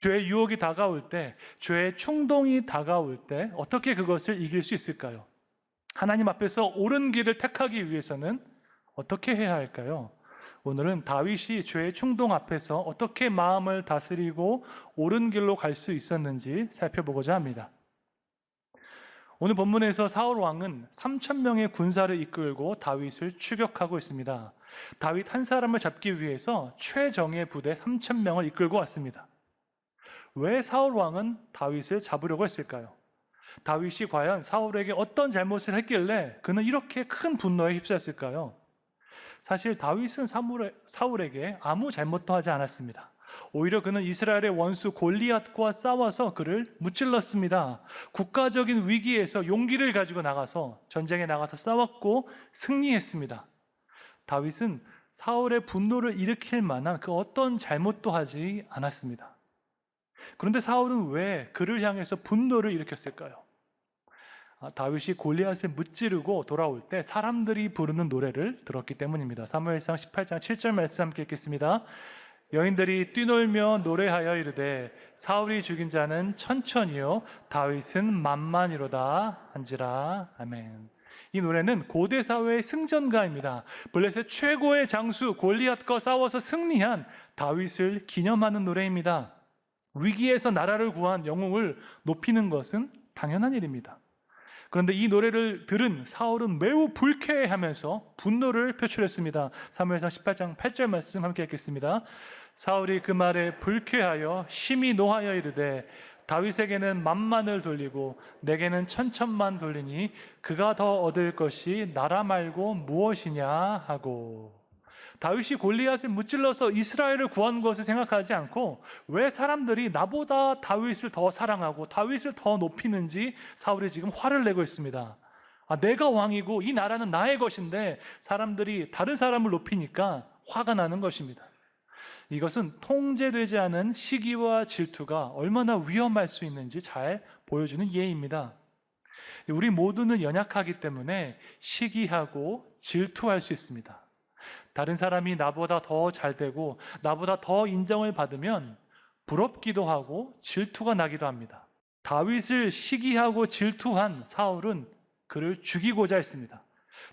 죄의 유혹이 다가올 때, 죄의 충동이 다가올 때 어떻게 그것을 이길 수 있을까요? 하나님 앞에서 옳은 길을 택하기 위해서는 어떻게 해야 할까요? 오늘은 다윗이 죄의 충동 앞에서 어떻게 마음을 다스리고 옳은 길로 갈 수 있었는지 살펴보고자 합니다. 오늘 본문에서 사울 왕은 3,000명의 군사를 이끌고 다윗을 추격하고 있습니다. 다윗 한 사람을 잡기 위해서 최정예 부대 3,000명을 이끌고 왔습니다. 왜 사울 왕은 다윗을 잡으려고 했을까요? 다윗이 과연 사울에게 어떤 잘못을 했길래 그는 이렇게 큰 분노에 휩싸였을까요? 사실 다윗은 사울에게 아무 잘못도 하지 않았습니다. 오히려 그는 이스라엘의 원수 골리앗과 싸워서 그를 무찔렀습니다. 국가적인 위기에서 용기를 가지고 나가서 전쟁에 나가서 싸웠고 승리했습니다. 다윗은 사울의 분노를 일으킬 만한 그 어떤 잘못도 하지 않았습니다. 그런데 사울은 왜 그를 향해서 분노를 일으켰을까요? 다윗이 골리앗을 무찌르고 돌아올 때 사람들이 부르는 노래를 들었기 때문입니다. 사무엘상 18장 7절 말씀 함께 읽겠습니다. 여인들이 뛰놀며 노래하여 이르되 사울이 죽인 자는 천천히요 다윗은 만만이로다 한지라. 아멘. 이 노래는 고대 사회의 승전가입니다. 블레셋 최고의 장수 골리앗과 싸워서 승리한 다윗을 기념하는 노래입니다. 위기에서 나라를 구한 영웅을 높이는 것은 당연한 일입니다. 그런데 이 노래를 들은 사울은 매우 불쾌해하면서 분노를 표출했습니다. 사무엘상 18장 8절 말씀 함께 읽겠습니다. 사울이 그 말에 불쾌하여 심히 노하여 이르되 다윗에게는 만만을 돌리고 내게는 천천만 돌리니 그가 더 얻을 것이 나라 말고 무엇이냐 하고. 다윗이 골리앗을 무찔러서 이스라엘을 구한 것을 생각하지 않고 왜 사람들이 나보다 다윗을 더 사랑하고 다윗을 더 높이는지 사울이 지금 화를 내고 있습니다. 내가 왕이고 이 나라는 나의 것인데 사람들이 다른 사람을 높이니까 화가 나는 것입니다. 이것은 통제되지 않은 시기와 질투가 얼마나 위험할 수 있는지 잘 보여주는 예입니다. 우리 모두는 연약하기 때문에 시기하고 질투할 수 있습니다. 다른 사람이 나보다 더 잘되고 나보다 더 인정을 받으면 부럽기도 하고 질투가 나기도 합니다. 다윗을 시기하고 질투한 사울은 그를 죽이고자 했습니다.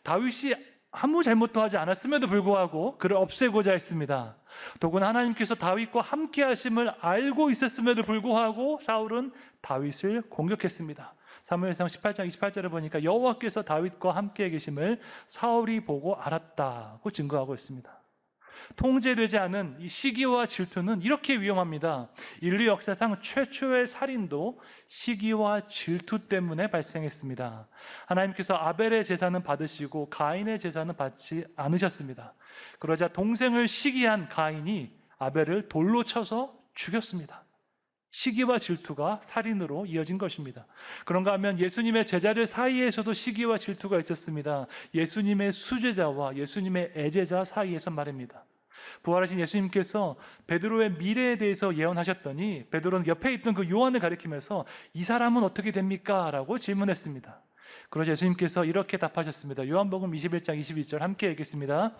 다윗이 아무 잘못도 하지 않았음에도 불구하고 그를 없애고자 했습니다. 더구나 하나님께서 다윗과 함께 하심을 알고 있었음에도 불구하고 사울은 다윗을 공격했습니다. 사무엘상 18장 28절에 보니까 여호와께서 다윗과 함께 계심을 사울이 보고 알았다고 증거하고 있습니다. 통제되지 않은 이 시기와 질투는 이렇게 위험합니다. 인류 역사상 최초의 살인도 시기와 질투 때문에 발생했습니다. 하나님께서 아벨의 제사는 받으시고 가인의 제사는 받지 않으셨습니다. 그러자 동생을 시기한 가인이 아벨을 돌로 쳐서 죽였습니다. 시기와 질투가 살인으로 이어진 것입니다. 그런가 하면 예수님의 제자들 사이에서도 시기와 질투가 있었습니다. 예수님의 수제자와 예수님의 애제자 사이에서 말입니다. 부활하신 예수님께서 베드로의 미래에 대해서 예언하셨더니 베드로는 옆에 있던 그 요한을 가리키면서 이 사람은 어떻게 됩니까? 라고 질문했습니다. 그러자 예수님께서 이렇게 답하셨습니다. 요한복음 21장 22절 함께 읽겠습니다.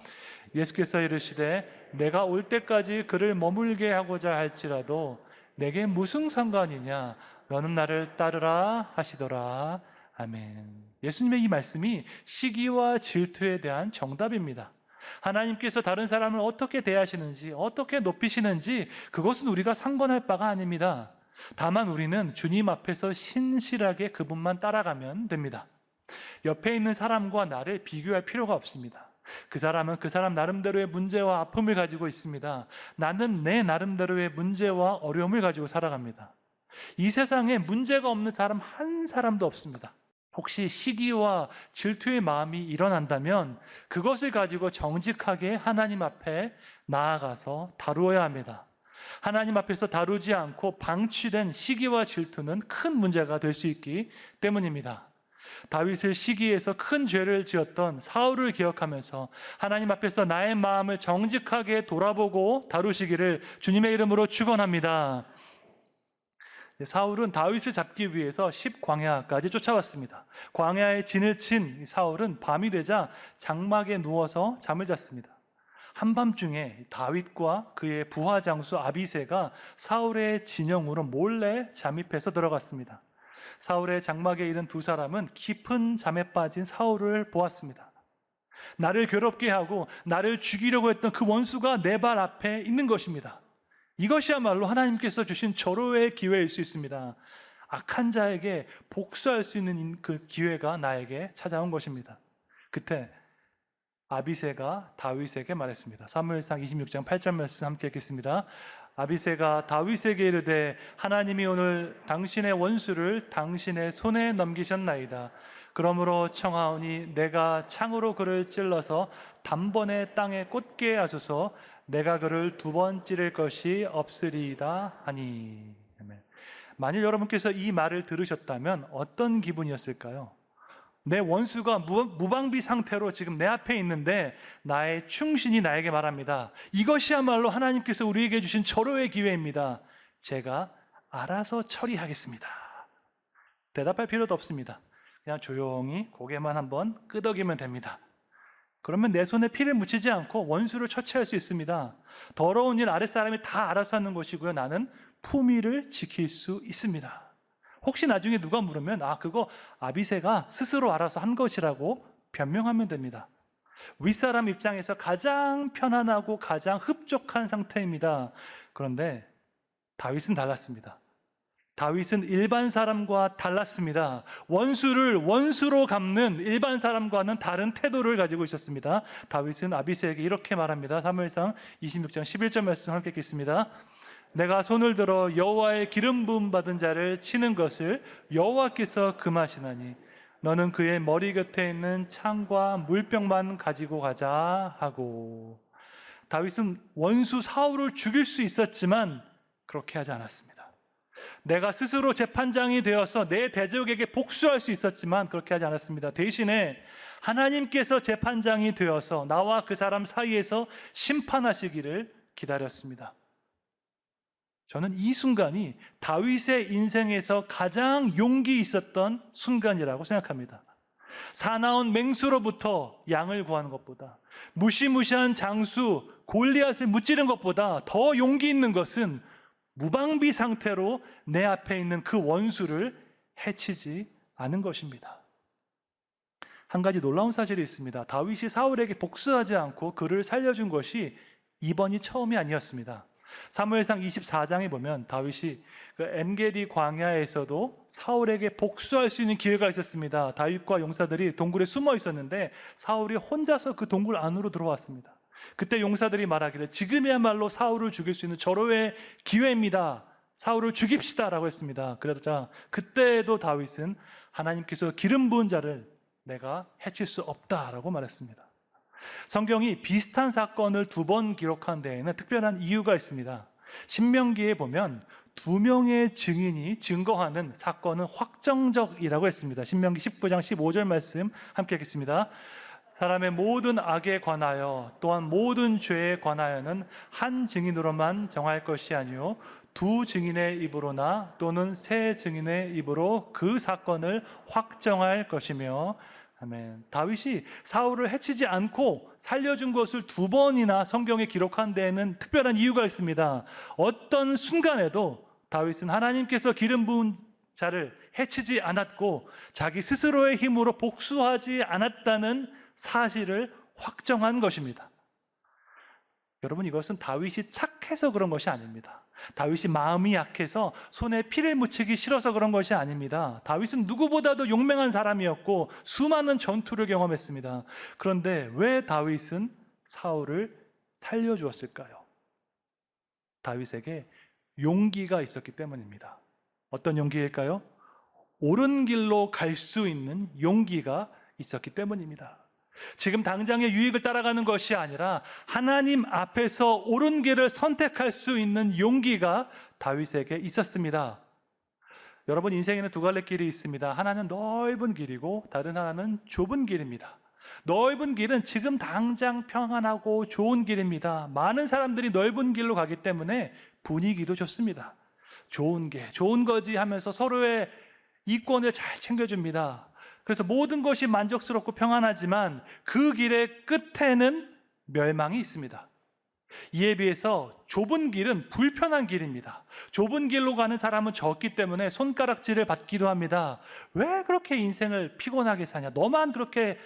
예수께서 이르시되 내가 올 때까지 그를 머물게 하고자 할지라도 내게 무슨 상관이냐? 너는 나를 따르라 하시더라. 아멘. 예수님의 이 말씀이 시기와 질투에 대한 정답입니다. 하나님께서 다른 사람을 어떻게 대하시는지, 어떻게 높이시는지 그것은 우리가 상관할 바가 아닙니다. 다만 우리는 주님 앞에서 신실하게 그분만 따라가면 됩니다. 옆에 있는 사람과 나를 비교할 필요가 없습니다. 그 사람은 그 사람 나름대로의 문제와 아픔을 가지고 있습니다. 나는 내 나름대로의 문제와 어려움을 가지고 살아갑니다. 이 세상에 문제가 없는 사람 한 사람도 없습니다. 혹시 시기와 질투의 마음이 일어난다면 그것을 가지고 정직하게 하나님 앞에 나아가서 다루어야 합니다. 하나님 앞에서 다루지 않고 방치된 시기와 질투는 큰 문제가 될 수 있기 때문입니다. 다윗을 시기에서 큰 죄를 지었던 사울을 기억하면서 하나님 앞에서 나의 마음을 정직하게 돌아보고 다루시기를 주님의 이름으로 축원합니다. 사울은 다윗을 잡기 위해서 10광야까지 쫓아왔습니다. 광야에 진을 친 사울은 밤이 되자 장막에 누워서 잠을 잤습니다. 한밤중에 다윗과 그의 부하 장수 아비새가 사울의 진영으로 몰래 잠입해서 들어갔습니다. 사울의 장막에 이른 두 사람은 깊은 잠에 빠진 사울을 보았습니다. 나를 괴롭게 하고 나를 죽이려고 했던 그 원수가 내 발 앞에 있는 것입니다. 이것이야말로 하나님께서 주신 절호의 기회일 수 있습니다. 악한 자에게 복수할 수 있는 그 기회가 나에게 찾아온 것입니다. 그때 아비새가 다윗에게 말했습니다. 사무엘상 26장 8절 말씀 함께 읽겠습니다. 아비새가 다윗에게 이르되 하나님이 오늘 당신의 원수를 당신의 손에 넘기셨나이다. 그러므로 청하오니 내가 창으로 그를 찔러서 단번에 땅에 꽂게 하소서. 내가 그를 2번 찌를 것이 없으리이다 하니. 만일 여러분께서 이 말을 들으셨다면 어떤 기분이었을까요? 내 원수가 무방비 상태로 지금 내 앞에 있는데 나의 충신이 나에게 말합니다. 이것이야말로 하나님께서 우리에게 주신 절호의 기회입니다. 제가 알아서 처리하겠습니다. 대답할 필요도 없습니다. 그냥 조용히 고개만 한번 끄덕이면 됩니다. 그러면 내 손에 피를 묻히지 않고 원수를 처치할 수 있습니다. 더러운 일 아랫사람이 다 알아서 하는 것이고요. 나는 품위를 지킬 수 있습니다. 혹시 나중에 누가 물으면 그거 아비새가 스스로 알아서 한 것이라고 변명하면 됩니다. 윗사람 입장에서 가장 편안하고 가장 흡족한 상태입니다. 그런데 다윗은 달랐습니다. 다윗은 일반 사람과 달랐습니다. 원수를 원수로 갚는 일반 사람과는 다른 태도를 가지고 있었습니다. 다윗은 아비새에게 이렇게 말합니다. 사무엘상 26장 11절 말씀 함께 읽겠습니다. 내가 손을 들어 여호와의 기름 부음 받은 자를 치는 것을 여호와께서 금하시나니 너는 그의 머리 곁에 있는 창과 물병만 가지고 가자 하고. 다윗은 원수 사울을 죽일 수 있었지만 그렇게 하지 않았습니다. 내가 스스로 재판장이 되어서 내 대적에게 복수할 수 있었지만 그렇게 하지 않았습니다. 대신에 하나님께서 재판장이 되어서 나와 그 사람 사이에서 심판하시기를 기다렸습니다. 저는 이 순간이 다윗의 인생에서 가장 용기 있었던 순간이라고 생각합니다. 사나운 맹수로부터 양을 구하는 것보다, 무시무시한 장수 골리앗을 무찌른 것보다 더 용기 있는 것은 무방비 상태로 내 앞에 있는 그 원수를 해치지 않은 것입니다. 한 가지 놀라운 사실이 있습니다. 다윗이 사울에게 복수하지 않고 그를 살려준 것이 이번이 처음이 아니었습니다. 사무엘상 24장에 보면 다윗이 그 엔게디 광야에서도 사울에게 복수할 수 있는 기회가 있었습니다. 다윗과 용사들이 동굴에 숨어 있었는데 사울이 혼자서 그 동굴 안으로 들어왔습니다. 그때 용사들이 말하기를 지금이야말로 사울을 죽일 수 있는 절호의 기회입니다. 사울을 죽입시다 라고 했습니다. 그러자 그때도 다윗은 하나님께서 기름 부은 자를 내가 해칠 수 없다라고 말했습니다. 성경이 비슷한 사건을 2번 기록한 데에는 특별한 이유가 있습니다. 신명기에 보면 2명의 증인이 증거하는 사건은 확정적이라고 했습니다. 신명기 19장 15절 말씀 함께 읽겠습니다. 사람의 모든 악에 관하여 또한 모든 죄에 관하여는 한 증인으로만 정할 것이 아니요 2 증인의 입으로나 또는 3 증인의 입으로 그 사건을 확정할 것이며. 아멘. 다윗이 사울을 해치지 않고 살려준 것을 2번이나 성경에 기록한 데에는 특별한 이유가 있습니다. 어떤 순간에도 다윗은 하나님께서 기름 부은 자를 해치지 않았고 자기 스스로의 힘으로 복수하지 않았다는 사실을 확정한 것입니다. 여러분, 이것은 다윗이 착해서 그런 것이 아닙니다. 다윗이 마음이 약해서 손에 피를 묻히기 싫어서 그런 것이 아닙니다. 다윗은 누구보다도 용맹한 사람이었고 수많은 전투를 경험했습니다. 그런데 왜 다윗은 사울을 살려주었을까요? 다윗에게 용기가 있었기 때문입니다. 어떤 용기일까요? 옳은 길로 갈 수 있는 용기가 있었기 때문입니다. 지금 당장의 유익을 따라가는 것이 아니라 하나님 앞에서 옳은 길을 선택할 수 있는 용기가 다윗에게 있었습니다. 여러분, 인생에는 2갈래 길이 있습니다. 하나는 넓은 길이고 다른 하나는 좁은 길입니다. 넓은 길은 지금 당장 평안하고 좋은 길입니다. 많은 사람들이 넓은 길로 가기 때문에 분위기도 좋습니다. 좋은 게 좋은 거지 하면서 서로의 이권을 잘 챙겨줍니다. 그래서 모든 것이 만족스럽고 평안하지만 그 길의 끝에는 멸망이 있습니다. 이에 비해서 좁은 길은 불편한 길입니다. 좁은 길로 가는 사람은 적기 때문에 손가락질을 받기도 합니다. 왜 그렇게 인생을 피곤하게 사냐? 너만 그렇게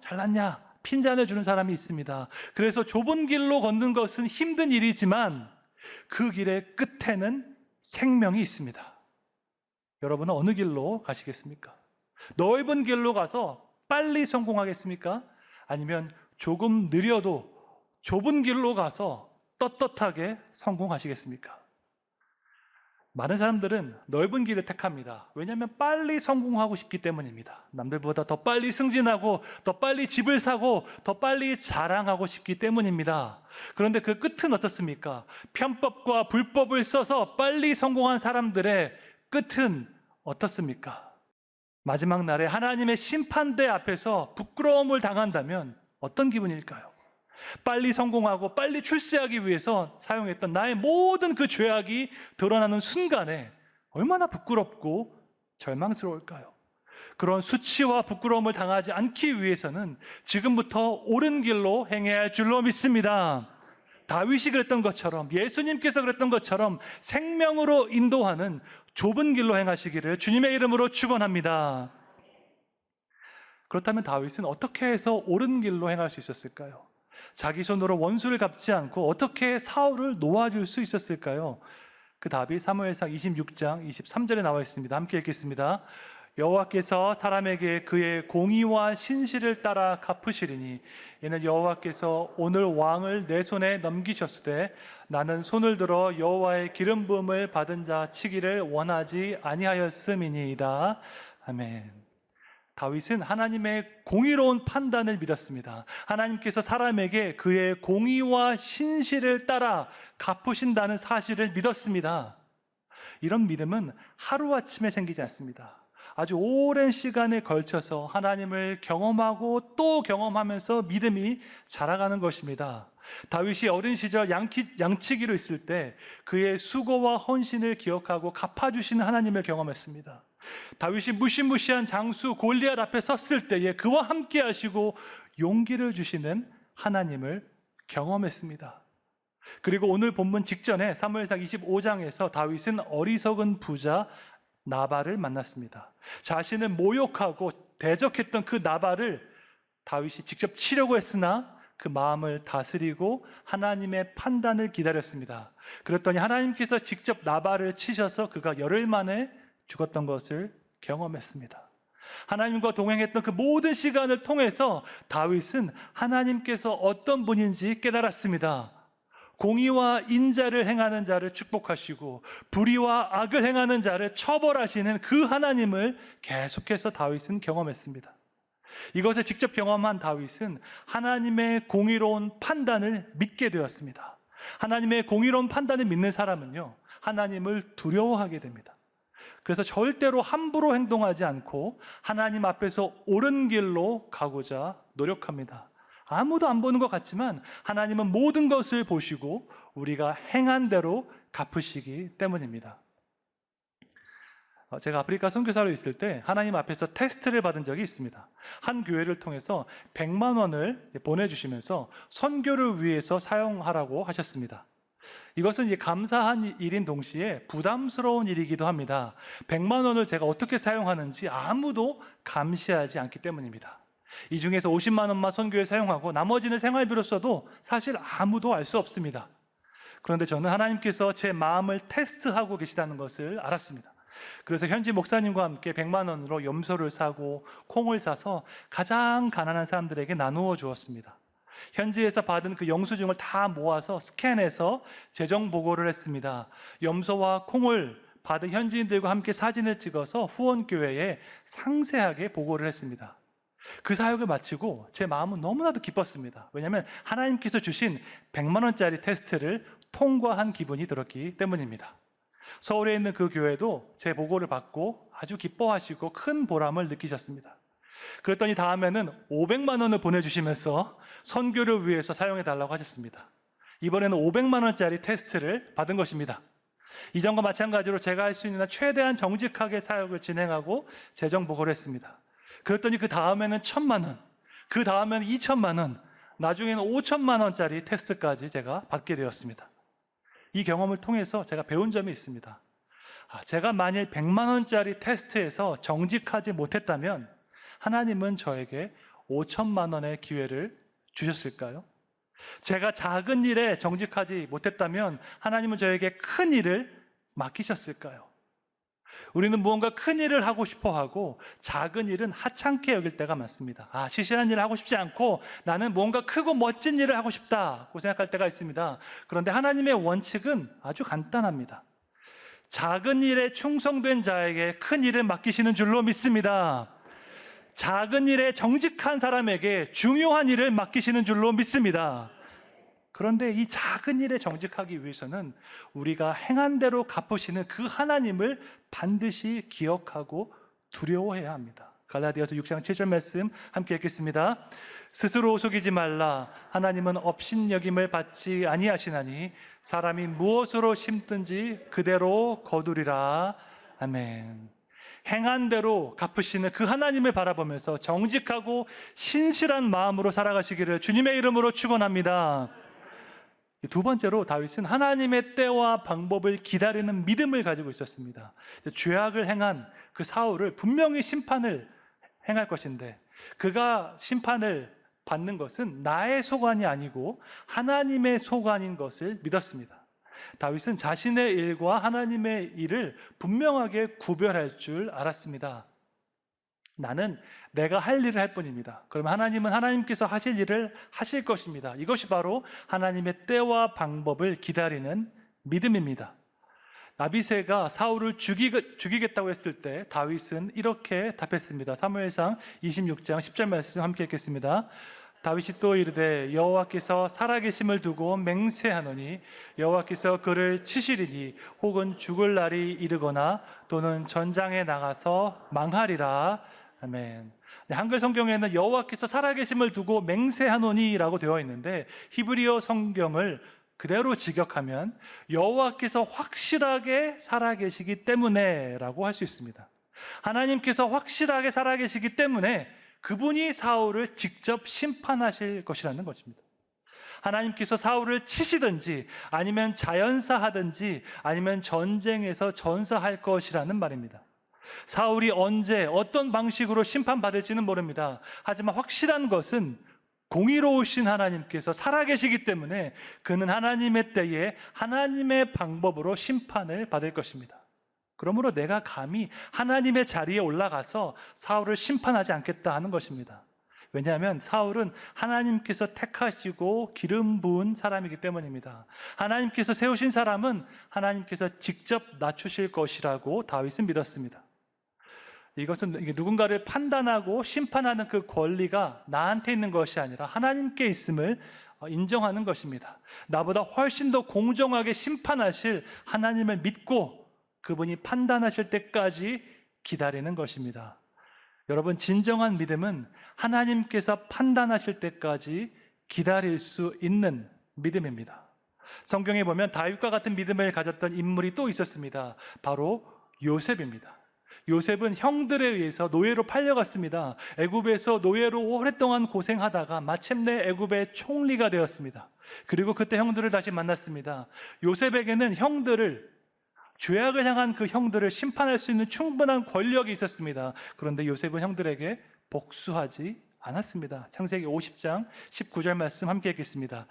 잘났냐? 핀잔을 주는 사람이 있습니다. 그래서 좁은 길로 걷는 것은 힘든 일이지만 그 길의 끝에는 생명이 있습니다. 여러분은 어느 길로 가시겠습니까? 넓은 길로 가서 빨리 성공하겠습니까? 아니면 조금 느려도 좁은 길로 가서 떳떳하게 성공하시겠습니까? 많은 사람들은 넓은 길을 택합니다. 왜냐하면 빨리 성공하고 싶기 때문입니다. 남들보다 더 빨리 승진하고 더 빨리 집을 사고 더 빨리 자랑하고 싶기 때문입니다. 그런데 그 끝은 어떻습니까? 편법과 불법을 써서 빨리 성공한 사람들의 끝은 어떻습니까? 마지막 날에 하나님의 심판대 앞에서 부끄러움을 당한다면 어떤 기분일까요? 빨리 성공하고 빨리 출세하기 위해서 사용했던 나의 모든 그 죄악이 드러나는 순간에 얼마나 부끄럽고 절망스러울까요? 그런 수치와 부끄러움을 당하지 않기 위해서는 지금부터 옳은 길로 행해야 할 줄로 믿습니다. 다윗이 그랬던 것처럼, 예수님께서 그랬던 것처럼 생명으로 인도하는 좁은 길로 행하시기를 주님의 이름으로 축원합니다. 그렇다면 다윗은 어떻게 해서 옳은 길로 행할 수 있었을까요? 자기 손으로 원수를 갚지 않고 어떻게 사울을 놓아줄 수 있었을까요? 그 답이 사무엘상 26장 23절에 나와 있습니다. 함께 읽겠습니다. 여호와께서 사람에게 그의 공의와 신실을 따라 갚으시리니 이는 여호와께서 오늘 왕을 내 손에 넘기셨으되 나는 손을 들어 여호와의 기름 부음을 받은 자 치기를 원하지 아니하였음이니이다. 아멘. 다윗은 하나님의 공의로운 판단을 믿었습니다. 하나님께서 사람에게 그의 공의와 신실을 따라 갚으신다는 사실을 믿었습니다. 이런 믿음은 하루아침에 생기지 않습니다. 아주 오랜 시간에 걸쳐서 하나님을 경험하고 또 경험하면서 믿음이 자라가는 것입니다. 다윗이 어린 시절 양치기로 있을 때 그의 수고와 헌신을 기억하고 갚아주시는 하나님을 경험했습니다. 다윗이 무시무시한 장수 골리앗 앞에 섰을 때에 그와 함께 하시고 용기를 주시는 하나님을 경험했습니다. 그리고 오늘 본문 직전에 사무엘상 25장에서 다윗은 어리석은 부자 나발을 만났습니다. 자신을 모욕하고 대적했던 그 나발을 다윗이 직접 치려고 했으나 그 마음을 다스리고 하나님의 판단을 기다렸습니다. 그랬더니 하나님께서 직접 나발을 치셔서 그가 열흘 만에 죽었던 것을 경험했습니다. 하나님과 동행했던 그 모든 시간을 통해서 다윗은 하나님께서 어떤 분인지 깨달았습니다. 공의와 인자를 행하는 자를 축복하시고 불의와 악을 행하는 자를 처벌하시는 그 하나님을 계속해서 다윗은 경험했습니다. 이것을 직접 경험한 다윗은 하나님의 공의로운 판단을 믿게 되었습니다. 하나님의 공의로운 판단을 믿는 사람은요, 하나님을 두려워하게 됩니다. 그래서 절대로 함부로 행동하지 않고 하나님 앞에서 옳은 길로 가고자 노력합니다. 아무도 안 보는 것 같지만 하나님은 모든 것을 보시고 우리가 행한 대로 갚으시기 때문입니다. 제가 아프리카 선교사로 있을 때 하나님 앞에서 테스트를 받은 적이 있습니다. 한 교회를 통해서 100만 원을 보내주시면서 선교를 위해서 사용하라고 하셨습니다. 이것은 감사한 일인 동시에 부담스러운 일이기도 합니다. 100만 원을 제가 어떻게 사용하는지 아무도 감시하지 않기 때문입니다. 이 중에서 50만 원만 선교에 사용하고 나머지는 생활비로 써도 사실 아무도 알 수 없습니다. 그런데 저는 하나님께서 제 마음을 테스트하고 계시다는 것을 알았습니다. 그래서 현지 목사님과 함께 100만 원으로 염소를 사고 콩을 사서 가장 가난한 사람들에게 나누어 주었습니다. 현지에서 받은 그 영수증을 다 모아서 스캔해서 재정 보고를 했습니다. 염소와 콩을 받은 현지인들과 함께 사진을 찍어서 후원교회에 상세하게 보고를 했습니다. 그 사역을 마치고 제 마음은 너무나도 기뻤습니다. 왜냐하면 하나님께서 주신 100만 원짜리 테스트를 통과한 기분이 들었기 때문입니다. 서울에 있는 그 교회도 제 보고를 받고 아주 기뻐하시고 큰 보람을 느끼셨습니다. 그랬더니 다음에는 500만 원을 보내주시면서 선교를 위해서 사용해달라고 하셨습니다. 이번에는 500만 원짜리 테스트를 받은 것입니다. 이전과 마찬가지로 제가 할 수 있는 한 최대한 정직하게 사역을 진행하고 재정 보고를 했습니다. 그랬더니 그 다음에는 1000만 원, 그 다음에는 2000만 원, 나중에는 5천만 원짜리 테스트까지 제가 받게 되었습니다. 이 경험을 통해서 제가 배운 점이 있습니다. 제가 만일 100만 원짜리 테스트에서 정직하지 못했다면 하나님은 저에게 5천만 원의 기회를 주셨을까요? 제가 작은 일에 정직하지 못했다면 하나님은 저에게 큰 일을 맡기셨을까요? 우리는 무언가 큰 일을 하고 싶어 하고 작은 일은 하찮게 여길 때가 많습니다. 시시한 일을 하고 싶지 않고 나는 뭔가 크고 멋진 일을 하고 싶다고 생각할 때가 있습니다. 그런데 하나님의 원칙은 아주 간단합니다. 작은 일에 충성된 자에게 큰 일을 맡기시는 줄로 믿습니다. 작은 일에 정직한 사람에게 중요한 일을 맡기시는 줄로 믿습니다. 그런데 이 작은 일에 정직하기 위해서는 우리가 행한 대로 갚으시는 그 하나님을 반드시 기억하고 두려워해야 합니다. 갈라디아서 6장 7절 말씀 함께 읽겠습니다. 스스로 속이지 말라. 하나님은 업신여김을 받지 아니하시나니 사람이 무엇으로 심든지 그대로 거두리라. 아멘. 행한 대로 갚으시는 그 하나님을 바라보면서 정직하고 신실한 마음으로 살아가시기를 주님의 이름으로 축원합니다. 두 번째로 다윗은 하나님의 때와 방법을 기다리는 믿음을 가지고 있었습니다. 죄악을 행한 그 사울을 분명히 심판을 행할 것인데 그가 심판을 받는 것은 나의 소관이 아니고 하나님의 소관인 것을 믿었습니다. 다윗은 자신의 일과 하나님의 일을 분명하게 구별할 줄 알았습니다. 나는 내가 할 일을 할 뿐입니다. 그러면 하나님은 하나님께서 하실 일을 하실 것입니다. 이것이 바로 하나님의 때와 방법을 기다리는 믿음입니다. 나비새가 사울을 죽이겠다고 했을 때 다윗은 이렇게 답했습니다. 사무엘상 26장 10절 말씀 함께 읽겠습니다. 다윗이 또 이르되 여호와께서 살아계심을 두고 맹세하노니 여호와께서 그를 치시리니 혹은 죽을 날이 이르거나 또는 전장에 나가서 망하리라. 아멘. 한글 성경에는 여호와께서 살아계심을 두고 맹세하노니라고 되어 있는데 히브리어 성경을 그대로 직역하면 여호와께서 확실하게 살아계시기 때문에라고 할 수 있습니다. 하나님께서 확실하게 살아계시기 때문에 그분이 사울을 직접 심판하실 것이라는 것입니다. 하나님께서 사울을 치시든지 아니면 자연사하든지 아니면 전쟁에서 전사할 것이라는 말입니다. 사울이 언제 어떤 방식으로 심판받을지는 모릅니다. 하지만 확실한 것은 공의로우신 하나님께서 살아계시기 때문에 그는 하나님의 때에 하나님의 방법으로 심판을 받을 것입니다. 그러므로 내가 감히 하나님의 자리에 올라가서 사울을 심판하지 않겠다 하는 것입니다. 왜냐하면 사울은 하나님께서 택하시고 기름 부은 사람이기 때문입니다. 하나님께서 세우신 사람은 하나님께서 직접 낮추실 것이라고 다윗은 믿었습니다. 이것은 누군가를 판단하고 심판하는 그 권리가 나한테 있는 것이 아니라 하나님께 있음을 인정하는 것입니다. 나보다 훨씬 더 공정하게 심판하실 하나님을 믿고 그분이 판단하실 때까지 기다리는 것입니다. 여러분, 진정한 믿음은 하나님께서 판단하실 때까지 기다릴 수 있는 믿음입니다. 성경에 보면 다윗과 같은 믿음을 가졌던 인물이 또 있었습니다. 바로 요셉입니다. 요셉은 형들에 의해서 노예로 팔려갔습니다. 애굽에서 노예로 오랫동안 고생하다가 마침내 애굽의 총리가 되었습니다. 그리고 그때 형들을 다시 만났습니다. 요셉에게는 죄악을 향한 그 형들을 심판할 수 있는 충분한 권력이 있었습니다. 그런데 요셉은 형들에게 복수하지 않았습니다. 창세기 50장 19절 말씀 함께 읽겠습니다.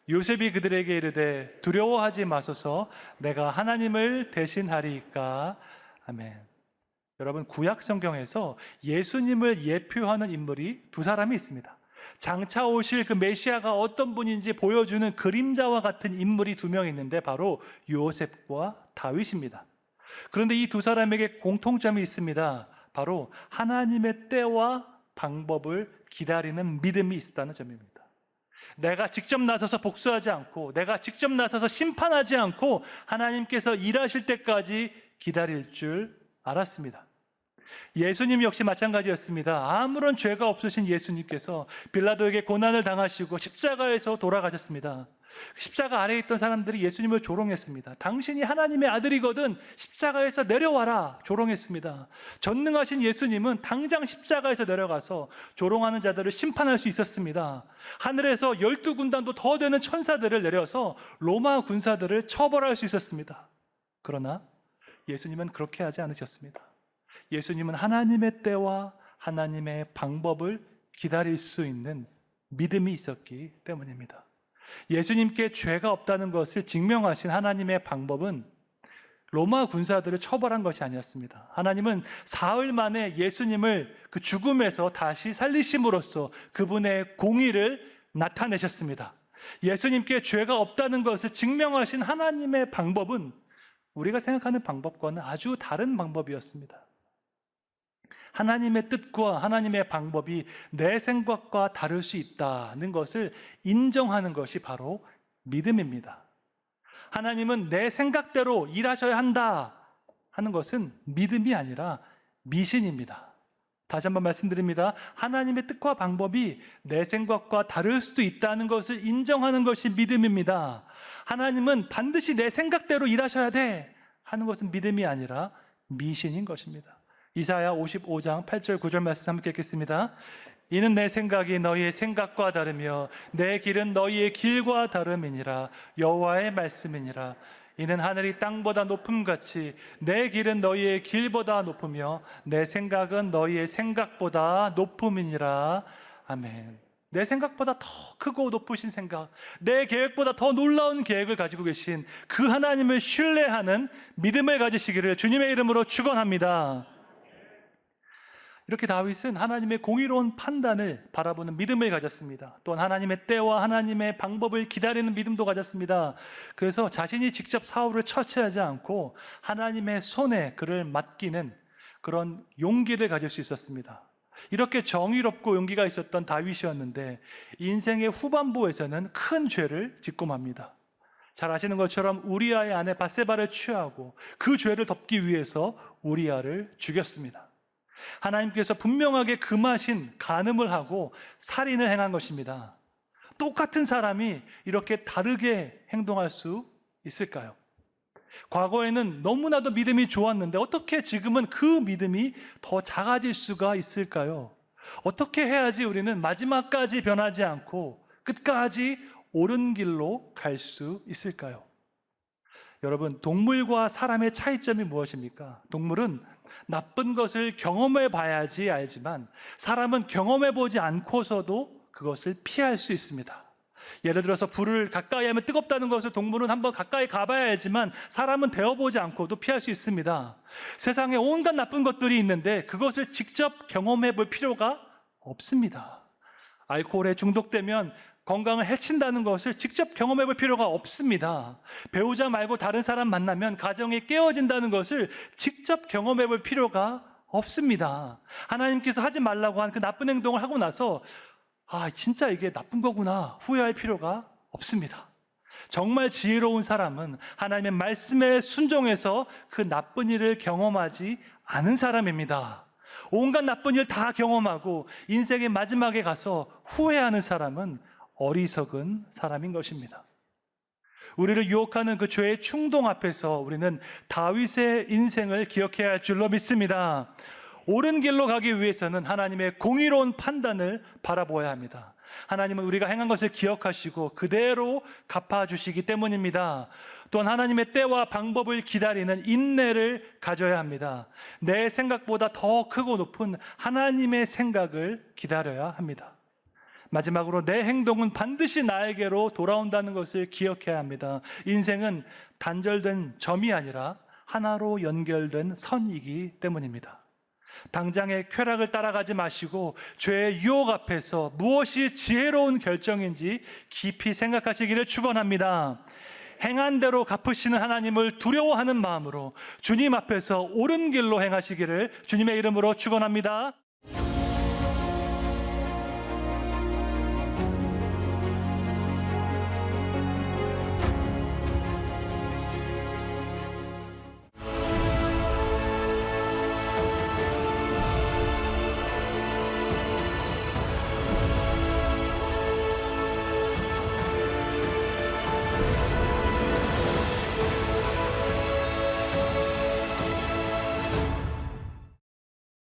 요셉이 그들에게 이르되 두려워하지 마소서 내가 하나님을 대신하리이까. 아멘. 여러분, 구약 성경에서 예수님을 예표하는 인물이 두 사람이 있습니다. 장차 오실 그 메시아가 어떤 분인지 보여주는 그림자와 같은 인물이 두 명 있는데 바로 요셉과 다윗입니다. 그런데 이 두 사람에게 공통점이 있습니다. 바로 하나님의 때와 방법을 기다리는 믿음이 있다는 점입니다. 내가 직접 나서서 복수하지 않고 내가 직접 나서서 심판하지 않고 하나님께서 일하실 때까지 기다릴 줄 알았습니다. 예수님 역시 마찬가지였습니다. 아무런 죄가 없으신 예수님께서 빌라도에게 고난을 당하시고 십자가에서 돌아가셨습니다. 십자가 아래에 있던 사람들이 예수님을 조롱했습니다. 당신이 하나님의 아들이거든 십자가에서 내려와라 조롱했습니다. 전능하신 예수님은 당장 십자가에서 내려가서 조롱하는 자들을 심판할 수 있었습니다. 하늘에서 12군단도 더 되는 천사들을 내려서 로마 군사들을 처벌할 수 있었습니다. 그러나 예수님은 그렇게 하지 않으셨습니다. 예수님은 하나님의 때와 하나님의 방법을 기다릴 수 있는 믿음이 있었기 때문입니다. 예수님께 죄가 없다는 것을 증명하신 하나님의 방법은 로마 군사들을 처벌한 것이 아니었습니다. 하나님은 사흘 만에 예수님을 그 죽음에서 다시 살리심으로써 그분의 공의를 나타내셨습니다. 예수님께 죄가 없다는 것을 증명하신 하나님의 방법은 우리가 생각하는 방법과는 아주 다른 방법이었습니다. 하나님의 뜻과 하나님의 방법이 내 생각과 다를 수 있다는 것을 인정하는 것이 바로 믿음입니다. 하나님은 내 생각대로 일하셔야 한다 하는 것은 믿음이 아니라 미신입니다. 다시 한번 말씀드립니다. 하나님의 뜻과 방법이 내 생각과 다를 수도 있다는 것을 인정하는 것이 믿음입니다. 하나님은 반드시 내 생각대로 일하셔야 돼 하는 것은 믿음이 아니라 미신인 것입니다. 이사야 55장 8절 9절 말씀 함께 읽겠습니다. 이는 내 생각이 너희의 생각과 다르며 내 길은 너희의 길과 다름이니라. 여호와의 말씀이니라. 이는 하늘이 땅보다 높음같이 내 길은 너희의 길보다 높으며 내 생각은 너희의 생각보다 높음이니라. 아멘. 내 생각보다 더 크고 높으신 생각, 내 계획보다 더 놀라운 계획을 가지고 계신 그 하나님을 신뢰하는 믿음을 가지시기를 주님의 이름으로 축원합니다. 이렇게 다윗은 하나님의 공의로운 판단을 바라보는 믿음을 가졌습니다. 또한 하나님의 때와 하나님의 방법을 기다리는 믿음도 가졌습니다. 그래서 자신이 직접 사울을 처치하지 않고 하나님의 손에 그를 맡기는 그런 용기를 가질 수 있었습니다. 이렇게 정의롭고 용기가 있었던 다윗이었는데 인생의 후반부에서는 큰 죄를 짓고 맙니다. 잘 아시는 것처럼 우리아의 아내 밧세바를 취하고 그 죄를 덮기 위해서 우리아를 죽였습니다. 하나님께서 분명하게 금하신 간음을 하고 살인을 행한 것입니다. 똑같은 사람이 이렇게 다르게 행동할 수 있을까요? 과거에는 너무나도 믿음이 좋았는데 어떻게 지금은 그 믿음이 더 작아질 수가 있을까요? 어떻게 해야지 우리는 마지막까지 변하지 않고 끝까지 옳은 길로 갈 수 있을까요? 여러분, 동물과 사람의 차이점이 무엇입니까? 동물은 나쁜 것을 경험해 봐야지 알지만 사람은 경험해 보지 않고서도 그것을 피할 수 있습니다. 예를 들어서 불을 가까이 하면 뜨겁다는 것을 동물은 한번 가까이 가봐야 알지만 사람은 데워보지 않고도 피할 수 있습니다. 세상에 온갖 나쁜 것들이 있는데 그것을 직접 경험해 볼 필요가 없습니다. 알코올에 중독되면 건강을 해친다는 것을 직접 경험해 볼 필요가 없습니다. 배우자 말고 다른 사람 만나면 가정이 깨어진다는 것을 직접 경험해 볼 필요가 없습니다. 하나님께서 하지 말라고 한 그 나쁜 행동을 하고 나서 진짜 이게 나쁜 거구나 후회할 필요가 없습니다. 정말 지혜로운 사람은 하나님의 말씀에 순종해서 그 나쁜 일을 경험하지 않은 사람입니다. 온갖 나쁜 일 다 경험하고 인생의 마지막에 가서 후회하는 사람은 어리석은 사람인 것입니다. 우리를 유혹하는 그 죄의 충동 앞에서 우리는 다윗의 인생을 기억해야 할 줄로 믿습니다. 옳은 길로 가기 위해서는 하나님의 공의로운 판단을 바라보아야 합니다. 하나님은 우리가 행한 것을 기억하시고 그대로 갚아주시기 때문입니다. 또한 하나님의 때와 방법을 기다리는 인내를 가져야 합니다. 내 생각보다 더 크고 높은 하나님의 생각을 기다려야 합니다. 마지막으로 내 행동은 반드시 나에게로 돌아온다는 것을 기억해야 합니다. 인생은 단절된 점이 아니라 하나로 연결된 선이기 때문입니다. 당장의 쾌락을 따라가지 마시고 죄의 유혹 앞에서 무엇이 지혜로운 결정인지 깊이 생각하시기를 축원합니다. 행한 대로 갚으시는 하나님을 두려워하는 마음으로 주님 앞에서 옳은 길로 행하시기를 주님의 이름으로 축원합니다.